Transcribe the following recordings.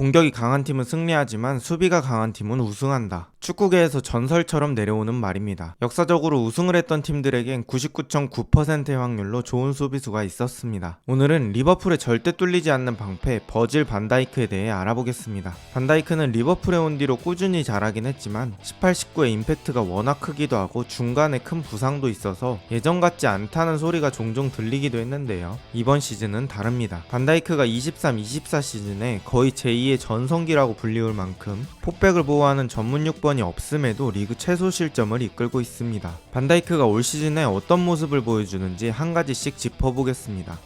공격이 강한 팀은 승리하지만 수비가 강한 팀은 우승한다. 축구계에서 전설처럼 내려오는 말입니다. 역사적으로 우승을 했던 팀들에겐 99.9%의 확률로 좋은 수비수가 있었습니다. 오늘은 리버풀의 절대 뚫리지 않는 방패 버질 반다이크에 대해 알아보겠습니다. 반다이크는 리버풀에 온 뒤로 꾸준히 잘하긴 했지만 18, 19의 임팩트가 워낙 크기도 하고 중간에 큰 부상도 있어서 예전 같지 않다는 소리가 종종 들리기도 했는데요. 이번 시즌은 다릅니다. 반다이크가 23, 24 시즌에 거의 제2의 전성기라고 불리울 만큼 폭백을 보호하는 전문 6번이 없음에도 리그 최소 실점을 이끌고 있습니다. 반다이크가 올 시즌에 어떤 모습을 보여주는지 한 가지씩 짚어보겠습니다.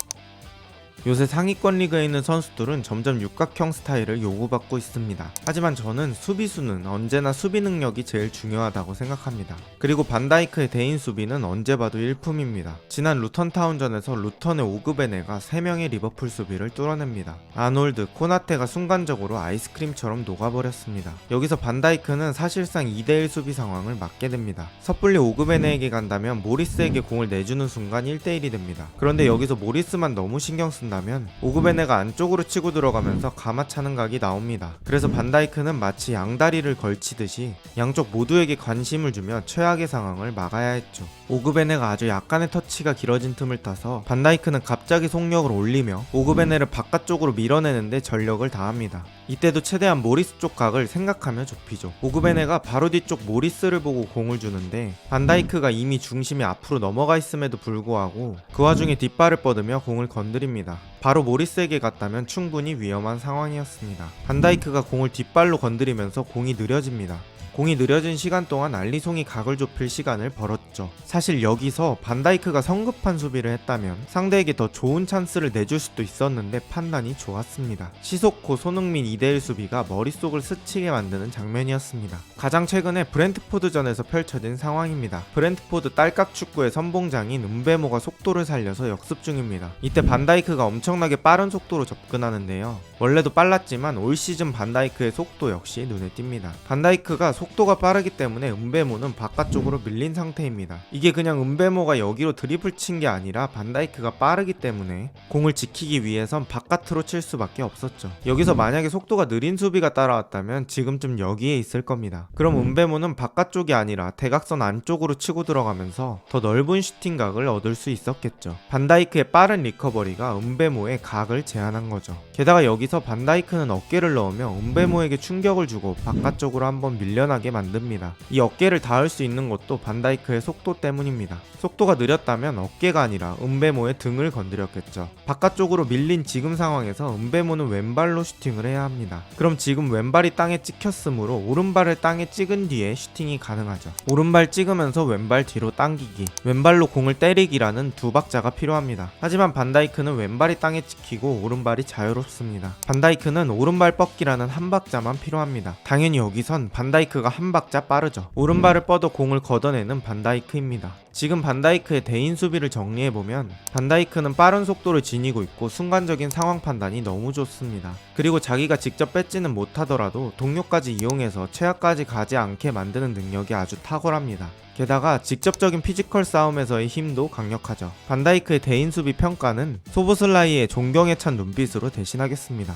요새 상위권 리그에 있는 선수들은 점점 육각형 스타일을 요구받고 있습니다. 하지만 저는 수비수는 언제나 수비 능력이 제일 중요하다고 생각합니다. 그리고 반다이크의 대인 수비는 언제 봐도 일품입니다. 지난 루턴타운전에서 루턴의 오그베네가 3명의 리버풀 수비를 뚫어냅니다. 아놀드, 코나테가 순간적으로 아이스크림처럼 녹아버렸습니다. 여기서 반다이크는 사실상 2대1 수비 상황을 맞게 됩니다. 섣불리 오그베네에게 간다면 모리스에게 공을 내주는 순간 1대1이 됩니다. 그런데 여기서 모리스만 너무 신경 쓴다 면 오그베네가 안쪽으로 치고 들어가면서 감아차는 각이 나옵니다. 그래서 반다이크는 마치 양다리를 걸치듯이 양쪽 모두에게 관심을 주며 최악의 상황을 막아야 했죠. 오그베네가 아주 약간의 터치가 길어진 틈을 타서 반다이크는 갑자기 속력을 올리며 오그베네를 바깥쪽으로 밀어내는데 전력을 다합니다. 이때도 최대한 모리스 쪽 각을 생각하며 좁히죠. 오그베네가 바로 뒤쪽 모리스를 보고 공을 주는데 반다이크가 이미 중심이 앞으로 넘어가 있음에도 불구하고 그 와중에 뒷발을 뻗으며 공을 건드립니다. 바로 모리스에게 갔다면 충분히 위험한 상황이었습니다. 반다이크가 공을 뒷발로 건드리면서 공이 느려집니다. 공이 느려진 시간 동안 알리송이 각을 좁힐 시간을 벌었죠. 사실 여기서 반다이크가 성급한 수비를 했다면 상대에게 더 좋은 찬스를 내줄 수도 있었는데 판단이 좋았습니다. 시소코, 손흥민 2대1 수비가 머릿속을 스치게 만드는 장면이었습니다. 가장 최근에 브렌트포드전에서 펼쳐진 상황입니다. 브렌트포드 딸깍 축구의 선봉장인 은베모가 속도를 살려서 역습 중입니다. 이때 반다이크가 엄청나게 빠른 속도로 접근하는데요. 원래도 빨랐지만 올 시즌 반다이크의 속도 역시 눈에 띕니다. 반다이크가 속도가 빠르기 때문에 은베모는 바깥쪽으로 밀린 상태입니다. 이게 그냥 은베모가 여기로 드리블 친 게 아니라 반다이크가 빠르기 때문에 공을 지키기 위해선 바깥으로 칠 수밖에 없었죠. 여기서 만약에 속도가 느린 수비가 따라왔다면 지금쯤 여기에 있을 겁니다. 그럼 은베모는 바깥쪽이 아니라 대각선 안쪽으로 치고 들어가면서 더 넓은 슈팅각을 얻을 수 있었겠죠. 반다이크의 빠른 리커버리가 은베모의 각을 제한한 거죠. 게다가 여기서 반다이크는 어깨를 넣으며 은베모에게 충격을 주고 바깥쪽으로 한번 밀려나게 만듭니다. 이 어깨를 닿을 수 있는 것도 반다이크의 속도 때문입니다. 속도가 느렸다면 어깨가 아니라 은베모의 등을 건드렸겠죠. 바깥쪽으로 밀린 지금 상황에서 은베모는 왼발로 슈팅을 해야 합니다. 그럼 지금 왼발이 땅에 찍혔으므로 오른발을 땅에 찍은 뒤에 슈팅이 가능하죠. 오른발 찍으면서 왼발 뒤로 당기기, 왼발로 공을 때리기라는 두 박자가 필요합니다. 하지만 반다이크는 왼발이 땅에 찍히고 오른발이 자유롭습니다. 반다이크는 오른발 뻗기라는 한 박자만 필요합니다. 당연히 여기선 반다이크가 한 박자 빠르죠. 오른발을 뻗어 공을 걷어내는 반다이크입니다. 지금 반다이크의 대인 수비를 정리해보면 반다이크는 빠른 속도를 지니고 있고 순간적인 상황 판단이 너무 좋습니다. 그리고 자기가 직접 뺏지는 못하더라도 동료까지 이용해서 최하까지 가지 않게 만드는 능력이 아주 탁월합니다. 게다가 직접적인 피지컬 싸움에서의 힘도 강력하죠. 반다이크의 대인 수비 평가는 소보슬라이의 존경에 찬 눈빛으로 대신하겠습니다.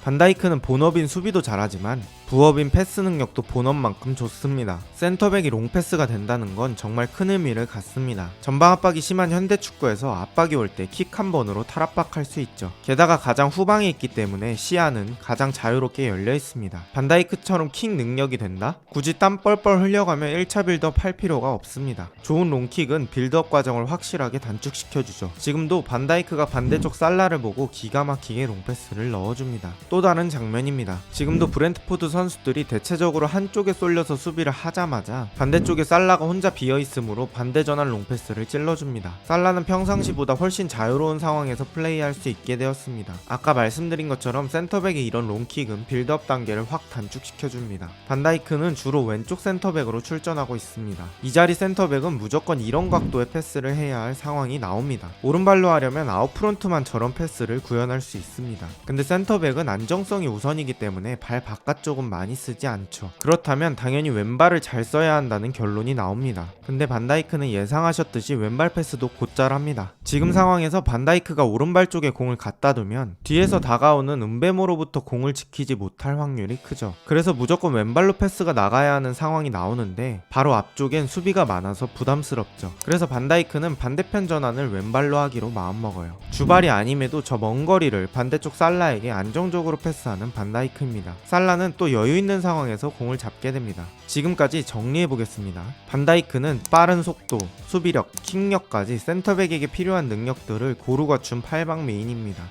반다이크는 본업인 수비도 잘하지만 부업인 패스 능력도 본업만큼 좋습니다. 센터백이 롱패스가 된다는 건 정말 큰 의미를 갖습니다. 전방 압박이 심한 현대축구에서 압박이 올 때 킥 한 번으로 탈압박할 수 있죠. 게다가 가장 후방에 있기 때문에 시야는 가장 자유롭게 열려 있습니다. 반다이크처럼 킥 능력이 된다? 굳이 땀 뻘뻘 흘려가며 1차 빌드업 할 필요가 없습니다. 좋은 롱킥은 빌드업 과정을 확실하게 단축시켜주죠. 지금도 반다이크가 반대쪽 살라를 보고 기가 막히게 롱패스를 넣어줍니다. 또 다른 장면입니다. 지금도 브렌트포드 선수들이 대체적으로 한쪽에 쏠려서 수비를 하자마자 반대쪽에 살라가 혼자 비어있으므로 반대 전환 롱패스를 찔러줍니다. 살라는 평상시보다 훨씬 자유로운 상황에서 플레이할 수 있게 되었습니다. 아까 말씀드린 것처럼 센터백의 이런 롱킥은 빌드업 단계를 확 단축시켜줍니다. 반다이크는 주로 왼쪽 센터백으로 출전하고 있습니다. 이 자리 센터백은 무조건 이런 각도의 패스를 해야 할 상황이 나옵니다. 오른발로 하려면 아웃프론트만 저런 패스를 구현할 수 있습니다. 근데 센터백은 안정성이 우선이기 때문에 발 바깥쪽은 신경은 많이 쓰지 않죠. 그렇다면 당연히 왼발을 잘 써야 한다는 결론이 나옵니다. 근데 반다이크는 예상하셨듯이 왼발 패스도 곧잘합니다. 지금 상황에서 반다이크가 오른발 쪽에 공을 갖다 두면 뒤에서 다가오는 은베모로부터 공을 지키지 못할 확률이 크죠. 그래서 무조건 왼발로 패스가 나가야 하는 상황이 나오는데 바로 앞쪽엔 수비가 많아서 부담스럽죠. 그래서 반다이크는 반대편 전환을 왼발로 하기로 마음먹어요. 주발이 아님에도 저 먼 거리를 반대쪽 살라에게 안정적으로 패스하는 반다이크입니다. 살라는 또 여유 있는 상황에서 공을 잡게 됩니다. 지금까지 정리해보겠습니다. 반다이크는 빠른 속도, 수비력, 킥력까지 센터백에게 필요한 능력들을 고루 갖춘 8방 메인입니다.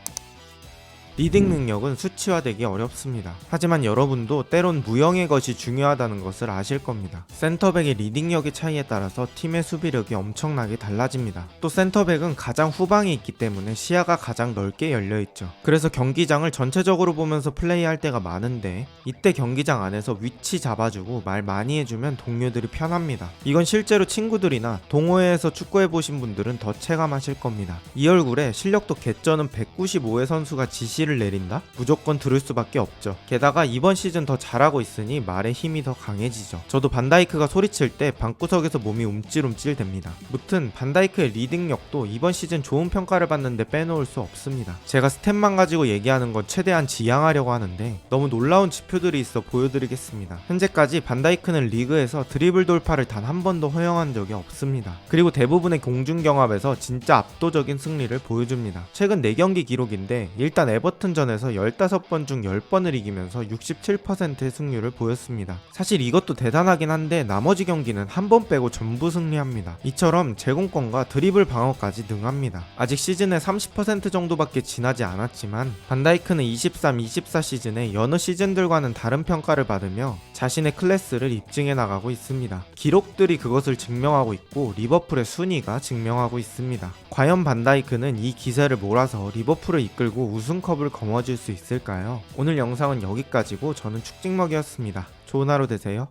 리딩 능력은 수치화되기 어렵습니다. 하지만 여러분도 때론 무형의 것이 중요하다는 것을 아실 겁니다. 센터백의 리딩력의 차이에 따라서 팀의 수비력이 엄청나게 달라집니다. 또 센터백은 가장 후방에 있기 때문에 시야가 가장 넓게 열려있죠. 그래서 경기장을 전체적으로 보면서 플레이할 때가 많은데 이때 경기장 안에서 위치 잡아주고 말 많이 해주면 동료들이 편합니다. 이건 실제로 친구들이나 동호회에서 축구해보신 분들은 더 체감하실 겁니다. 이 얼굴에 실력도 개쩌는 195의 선수가 지시를 내린다? 무조건 들을 수밖에 없죠. 게다가 이번 시즌 더 잘하고 있으니 말의 힘이 더 강해지죠. 저도 반다이크가 소리칠 때 방구석에서 몸이 움찔움찔 됩니다. 무튼 반다이크의 리딩력도 이번 시즌 좋은 평가를 받는데 빼놓을 수 없습니다. 제가 스탯만 가지고 얘기하는 건 최대한 지양하려고 하는데 너무 놀라운 지표들이 있어 보여드리겠습니다. 현재까지 반다이크는 리그에서 드리블 돌파를 단 한 번도 허용한 적이 없습니다. 그리고 대부분의 공중경합에서 진짜 압도적인 승리를 보여줍니다. 최근 4경기 기록인데 일단 에버튼전에서 15번 중 10번을 이기면서 67%의 승률을 보였습니다. 사실 이것도 대단하긴 한데 나머지 경기는 한 번 빼고 전부 승리합니다. 이처럼 제공권과 드리블 방어까지 능합니다. 아직 시즌의 30% 정도밖에 지나지 않았지만 반다이크는 23-24 시즌에 여느 시즌들과는 다른 평가를 받으며 자신의 클래스를 입증해 나가고 있습니다. 기록들이 그것을 증명하고 있고 리버풀의 순위가 증명하고 있습니다. 과연 반다이크는 이 기세를 몰아서 리버풀을 이끌고 우승컵을 거머쥘 수 있을까요? 오늘 영상은 여기까지고 저는 축직먹이었습니다. 좋은 하루 되세요.